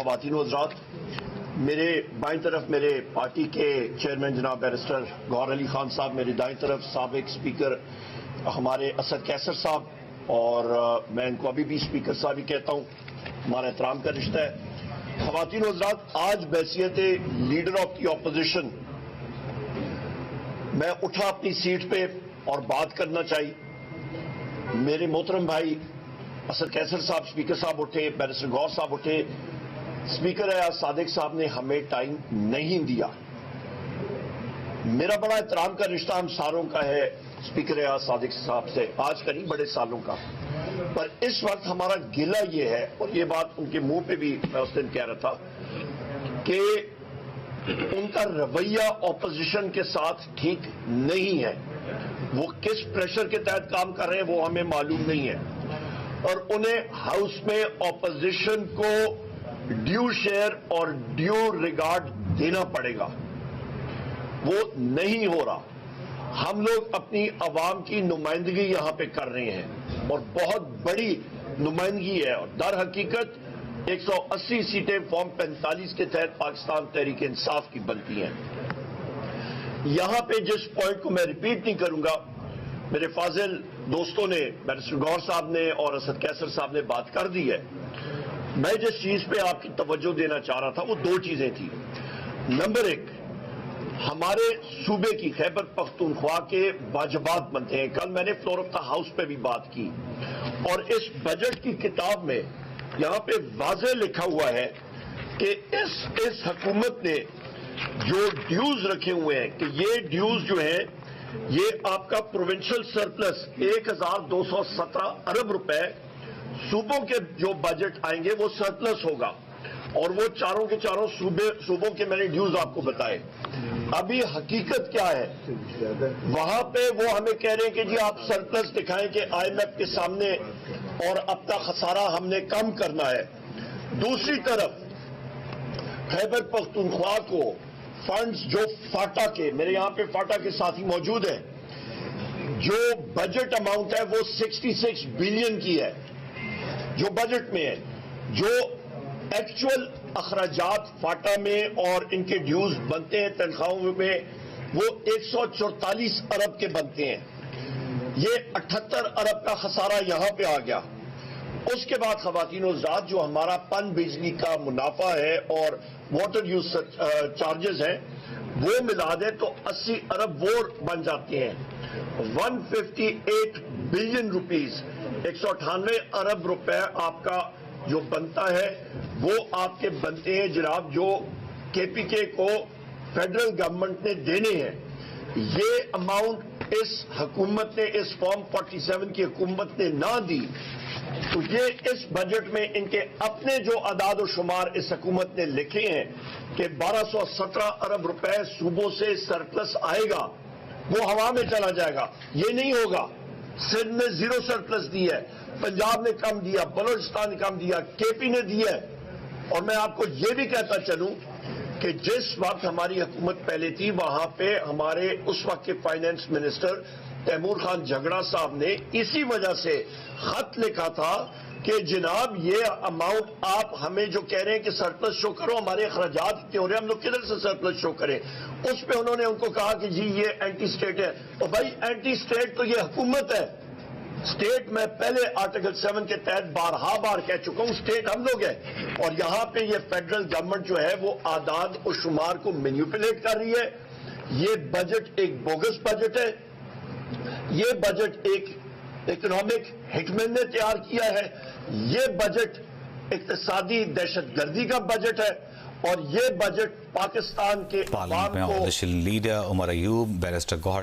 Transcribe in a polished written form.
خواتین و حضرات، میرے بائیں طرف میرے پارٹی کے چیئرمین جناب بیرسٹر گوہر علی خان صاحب، میرے دائیں طرف سابق اسپیکر ہمارے اسد کیسر صاحب، اور میں ان کو ابھی بھی اسپیکر صاحب ہی کہتا ہوں، ہمارا احترام کا رشتہ ہے۔ خواتین و حضرات، آج بحیثیت لیڈر آف دی اپوزیشن میں اٹھا اپنی سیٹ پہ اور بات کرنا چاہیے۔ میرے محترم بھائی اسد کیسر صاحب، اسپیکر صاحب اٹھے، بیرسٹر گوہر صاحب اٹھے، اسپیکر ایاز صادق صاحب نے ہمیں ٹائم نہیں دیا۔ میرا بڑا احترام کا رشتہ ہم ساروں کا ہے اسپیکر ایاز صادق صاحب سے، آج کا نہیں بڑے سالوں کا، پر اس وقت ہمارا گلہ یہ ہے، اور یہ بات ان کے منہ پہ بھی میں اس دن کہہ رہا تھا، کہ ان کا رویہ اپوزیشن کے ساتھ ٹھیک نہیں ہے۔ وہ کس پریشر کے تحت کام کر رہے ہیں وہ ہمیں معلوم نہیں ہے، اور انہیں ہاؤس میں اپوزیشن کو ڈیو شیئر اور ڈیو ریگارڈ دینا پڑے گا۔ وہ نہیں ہو رہا۔ ہم لوگ اپنی عوام کی نمائندگی یہاں پہ کر رہے ہیں، اور بہت بڑی نمائندگی ہے، اور در حقیقت 180 سیٹیں فارم 45 کے تحت پاکستان تحریک انصاف کی بنتی ہیں۔ یہاں پہ جس پوائنٹ کو میں ریپیٹ نہیں کروں گا، میرے فاضل دوستوں نے، بیرسٹر گوہر صاحب نے اور اسد کیسر صاحب نے بات کر دی ہے۔ میں جس چیز پہ آپ کی توجہ دینا چاہ رہا تھا وہ دو چیزیں تھیں۔ نمبر ایک، ہمارے صوبے کی خیبر پختونخوا کے واجبات بنتے ہیں۔ کل میں نے فلور آف دا ہاؤس پہ بھی بات کی، اور اس بجٹ کی کتاب میں یہاں پہ واضح لکھا ہوا ہے کہ اس حکومت نے جو ڈیوز رکھے ہوئے ہیں، کہ یہ ڈیوز جو ہیں یہ آپ کا پروونشل سرپلس 1217 ارب روپے صوبوں کے جو بجٹ آئیں گے وہ سرپلس ہوگا، اور وہ چاروں کے چاروں صوبوں کے میں نے ڈیوز آپ کو بتائے۔ ابھی حقیقت کیا ہے؟ وہاں پہ وہ ہمیں کہہ رہے ہیں کہ جی آپ سرپلس دکھائیں کہ آئی ایم ایف کے سامنے، اور اب کا خسارہ ہم نے کم کرنا ہے۔ دوسری طرف خیبر پختونخوا کو فنڈز جو فاٹا کے، میرے یہاں پہ فاٹا کے ساتھی موجود ہیں، جو بجٹ اماؤنٹ ہے وہ 66 بلین کی ہے جو بجٹ میں ہے، جو ایکچول اخراجات فاٹا میں اور ان کے ڈیوز بنتے ہیں تنخواہوں میں وہ 144 ارب کے بنتے ہیں۔ یہ 78 ارب کا خسارہ یہاں پہ آ گیا۔ اس کے بعد خواتین و حضرات، جو ہمارا پن بجلی کا منافع ہے اور واٹر یوز چارجز ہیں وہ ملا دیں تو 80 ارب وہ بن جاتے ہیں۔ 158 بلین روپیز، 198 ارب روپے آپ کا جو بنتا ہے وہ آپ کے بنتے ہیں جناب، جو کے پی کے کو فیڈرل گورنمنٹ نے دینے ہیں۔ یہ اماؤنٹ اس حکومت نے، اس فارم 47 کی حکومت نے نہ دی، تو یہ اس بجٹ میں ان کے اپنے جو اعداد و شمار اس حکومت نے لکھے ہیں کہ 1217 ارب روپے صوبوں سے سرپلس آئے گا، وہ ہوا میں چلا جائے گا۔ یہ نہیں ہوگا۔ سندھ نے 0 سرپلس دی ہے، پنجاب نے کم دیا، بلوچستان نے کم دیا، کے پی نے دی ہے۔ اور میں آپ کو یہ بھی کہتا چلوں کہ جس وقت ہماری حکومت پہلے تھی وہاں پہ ہمارے اس وقت کے فائنانس منسٹر تیمور خان جھگڑا صاحب نے اسی وجہ سے خط لکھا تھا کہ جناب یہ اماؤنٹ آپ ہمیں جو کہہ رہے ہیں کہ سرپلس شو کرو، ہمارے اخراجات اتنے ہو رہے ہیں، ہم لوگ کدھر سے سرپلس شو کریں؟ اس پہ انہوں نے ان کو کہا کہ جی یہ اینٹی اسٹیٹ ہے۔ اور بھائی اینٹی اسٹیٹ تو یہ حکومت ہے۔ اسٹیٹ میں پہلے آرٹیکل 7 کے تحت بار کہہ چکا ہوں، اسٹیٹ ہم لوگ ہیں، اور یہاں پہ یہ فیڈرل گورنمنٹ جو ہے وہ اعداد و شمار کو مینیپولیٹ کر رہی ہے۔ یہ بجٹ ایک بوگس بجٹ ہے۔ یہ بجٹ ایک اکنامک ہٹمین نے تیار کیا ہے۔ یہ بجٹ اقتصادی دہشت گردی کا بجٹ ہے، اور یہ بجٹ پاکستان کے عوام کو لیڈر عمر ایوب، بیرسٹر گوہر